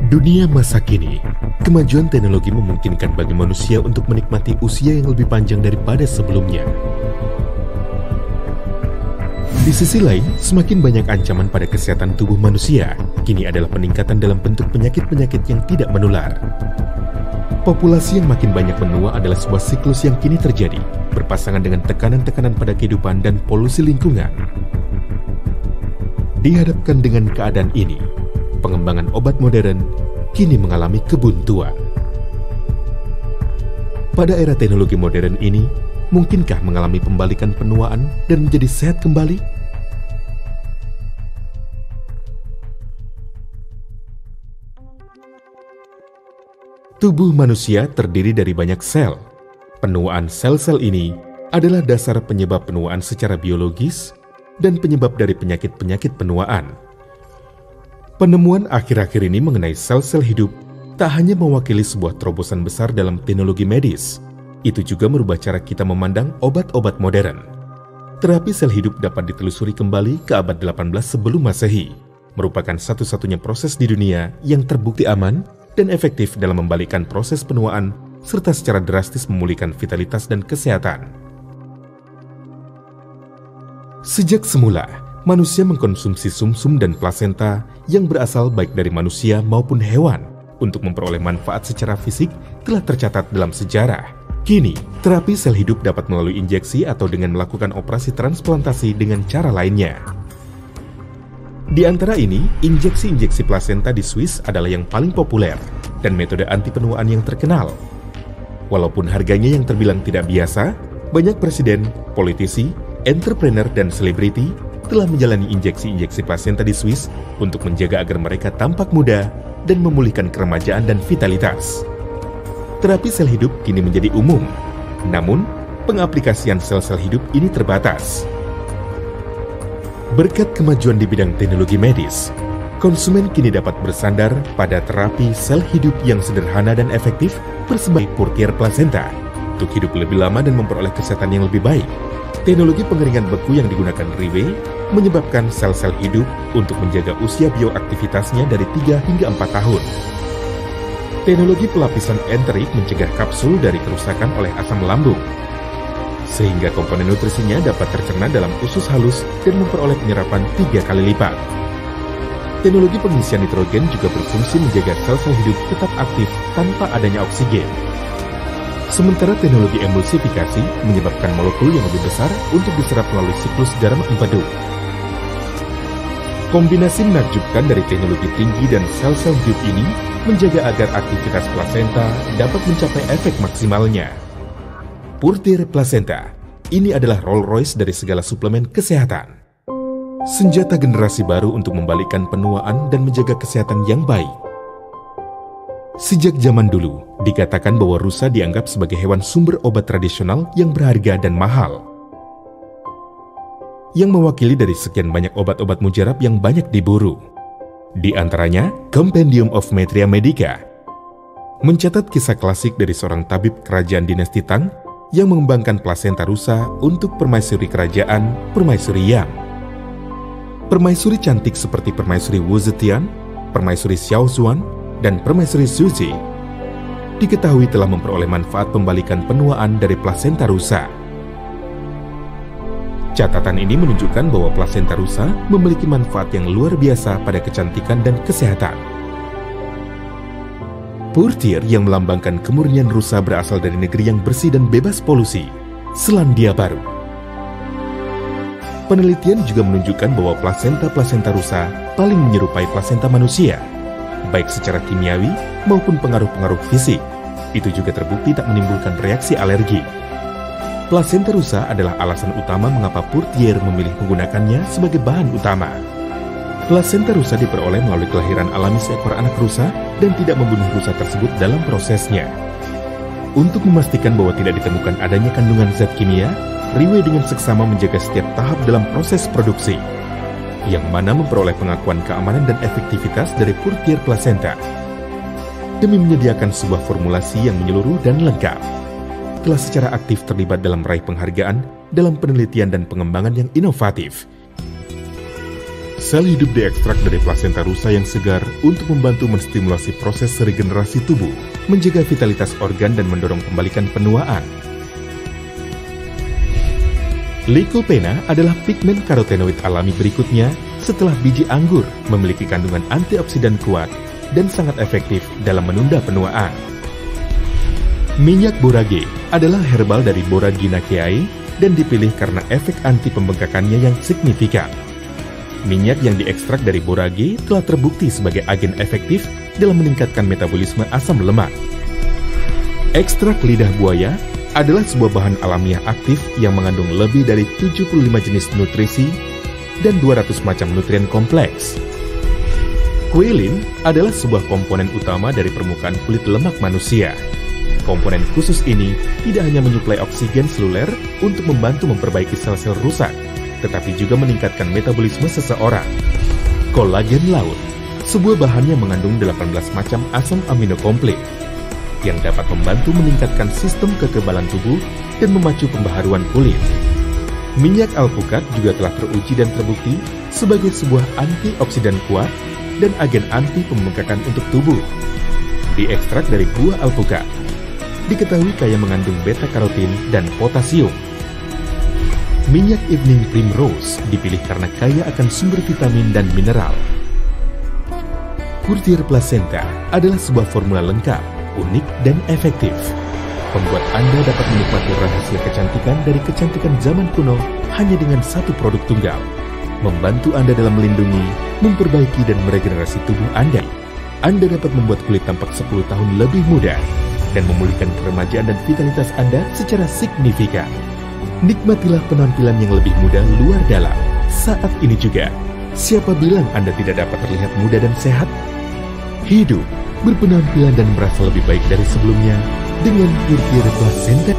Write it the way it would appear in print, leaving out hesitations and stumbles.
Dunia masa kini, kemajuan teknologi memungkinkan bagi manusia untuk menikmati usia yang lebih panjang daripada sebelumnya. Di sisi lain, semakin banyak ancaman pada kesehatan tubuh manusia, kini adalah peningkatan dalam bentuk penyakit-penyakit yang tidak menular. Populasi yang makin banyak menua adalah sebuah siklus yang kini terjadi, berpasangan dengan tekanan-tekanan pada kehidupan dan polusi lingkungan. Dihadapkan dengan keadaan ini, pengembangan obat modern kini mengalami kebuntuan. Pada era teknologi modern ini, mungkinkah mengalami pembalikan penuaan dan menjadi sehat kembali? Tubuh manusia terdiri dari banyak sel. Penuaan sel-sel ini adalah dasar penyebab penuaan secara biologis dan penyebab dari penyakit-penyakit penuaan. Penemuan akhir-akhir ini mengenai sel-sel hidup tak hanya mewakili sebuah terobosan besar dalam teknologi medis, itu juga merubah cara kita memandang obat-obat modern. Terapi sel hidup dapat ditelusuri kembali ke abad 18 sebelum Masehi, merupakan satu-satunya proses di dunia yang terbukti aman dan efektif dalam membalikkan proses penuaan serta secara drastis memulihkan vitalitas dan kesehatan. Sejak semula, manusia mengkonsumsi sumsum dan plasenta yang berasal baik dari manusia maupun hewan untuk memperoleh manfaat secara fisik telah tercatat dalam sejarah. Kini, terapi sel hidup dapat melalui injeksi atau dengan melakukan operasi transplantasi dengan cara lainnya. Di antara ini, injeksi-injeksi plasenta di Swiss adalah yang paling populer dan metode anti penuaan yang terkenal. Walaupun harganya yang terbilang tidak biasa, banyak presiden, politisi, entrepreneur, dan selebriti telah menjalani injeksi-injeksi plasenta di Swiss untuk menjaga agar mereka tampak muda dan memulihkan keremajaan dan vitalitas. Terapi sel hidup kini menjadi umum, namun pengaplikasian sel-sel hidup ini terbatas. Berkat kemajuan di bidang teknologi medis, konsumen kini dapat bersandar pada terapi sel hidup yang sederhana dan efektif bersebut Purtier Placenta untuk hidup lebih lama dan memperoleh kesehatan yang lebih baik. Teknologi pengeringan beku yang digunakan Riwe menyebabkan sel-sel hidup untuk menjaga usia bioaktivitasnya dari 3 hingga 4 tahun. Teknologi pelapisan enterik mencegah kapsul dari kerusakan oleh asam lambung, sehingga komponen nutrisinya dapat tercerna dalam usus halus dan memperoleh penyerapan 3 kali lipat. Teknologi pengisian nitrogen juga berfungsi menjaga sel-sel hidup tetap aktif tanpa adanya oksigen. Sementara teknologi emulsifikasi menyebabkan molekul yang lebih besar untuk diserap melalui siklus garam empedu. Kombinasi menakjubkan dari teknologi tinggi dan sel-sel hidup ini menjaga agar aktivitas plasenta dapat mencapai efek maksimalnya. Purtier Placenta, ini adalah Rolls-Royce dari segala suplemen kesehatan. Senjata generasi baru untuk membalikkan penuaan dan menjaga kesehatan yang baik. Sejak zaman dulu, dikatakan bahwa rusa dianggap sebagai hewan sumber obat tradisional yang berharga dan mahal, yang mewakili dari sekian banyak obat-obat mujarab yang banyak diburu. Di antaranya, Compendium of Metria Medica mencatat kisah klasik dari seorang tabib kerajaan dinasti Tang yang mengembangkan plasenta rusa untuk permaisuri kerajaan Permaisuri Yang. Permaisuri cantik seperti Permaisuri Wu Zetian, Permaisuri Xiao Zuan, dan Permaisuri Suzy diketahui telah memperoleh manfaat pembalikan penuaan dari plasenta rusa. Catatan ini menunjukkan bahwa plasenta rusa memiliki manfaat yang luar biasa pada kecantikan dan kesehatan. Purtier yang melambangkan kemurnian rusa berasal dari negeri yang bersih dan bebas polusi, Selandia Baru. Penelitian juga menunjukkan bahwa plasenta rusa paling menyerupai plasenta manusia, baik secara kimiawi maupun pengaruh-pengaruh fisik. Itu juga terbukti tak menimbulkan reaksi alergi. Plasenta rusa adalah alasan utama mengapa Purtier memilih menggunakannya sebagai bahan utama. Plasenta rusa diperoleh melalui kelahiran alami seekor anak rusa dan tidak membunuh rusa tersebut dalam prosesnya. Untuk memastikan bahwa tidak ditemukan adanya kandungan zat kimia, Riwe dengan seksama menjaga setiap tahap dalam proses produksi, yang mana memperoleh pengakuan keamanan dan efektivitas dari Purtier Placenta. Demi menyediakan sebuah formulasi yang menyeluruh dan lengkap, telah secara aktif terlibat dalam meraih penghargaan dalam penelitian dan pengembangan yang inovatif. Sel hidup diekstrak dari plasenta rusa yang segar untuk membantu menstimulasi proses regenerasi tubuh, menjaga vitalitas organ dan mendorong pembalikan penuaan. Lycopena adalah pigmen karotenoid alami berikutnya setelah biji anggur, memiliki kandungan antioksidan kuat dan sangat efektif dalam menunda penuaan. Minyak borage adalah herbal dari Boraginaceae dan dipilih karena efek anti pembengkakannya yang signifikan. Minyak yang diekstrak dari borage telah terbukti sebagai agen efektif dalam meningkatkan metabolisme asam lemak. Ekstrak lidah buaya adalah sebuah bahan alamiah aktif yang mengandung lebih dari 75 jenis nutrisi dan 200 macam nutrien kompleks. Kuilin adalah sebuah komponen utama dari permukaan kulit lemak manusia. Komponen khusus ini tidak hanya menyuplai oksigen seluler untuk membantu memperbaiki sel-sel rusak, tetapi juga meningkatkan metabolisme seseorang. Kolagen laut, sebuah bahan yang mengandung 18 macam asam amino komplit, yang dapat membantu meningkatkan sistem kekebalan tubuh dan memacu pembaharuan kulit. Minyak alpukat juga telah teruji dan terbukti sebagai sebuah antioksidan kuat dan agen anti pembengkakan untuk tubuh. Diekstrak dari buah alpukat, diketahui kaya mengandung beta-karotin dan potasium. Minyak evening primrose dipilih karena kaya akan sumber vitamin dan mineral. Courtier placenta adalah sebuah formula lengkap, unik, dan efektif. Membuat Anda dapat menikmati rahasia kecantikan dari kecantikan zaman kuno hanya dengan satu produk tunggal. Membantu Anda dalam melindungi, memperbaiki, dan meregenerasi tubuh Anda. Anda dapat membuat kulit tampak 10 tahun lebih muda dan memulihkan keremajaan dan vitalitas Anda secara signifikan. Nikmatilah penampilan yang lebih muda luar dalam saat ini juga. Siapa bilang Anda tidak dapat terlihat muda dan sehat? Hidup, berpenampilan dan merasa lebih baik dari sebelumnya dengan Courtier Placenta.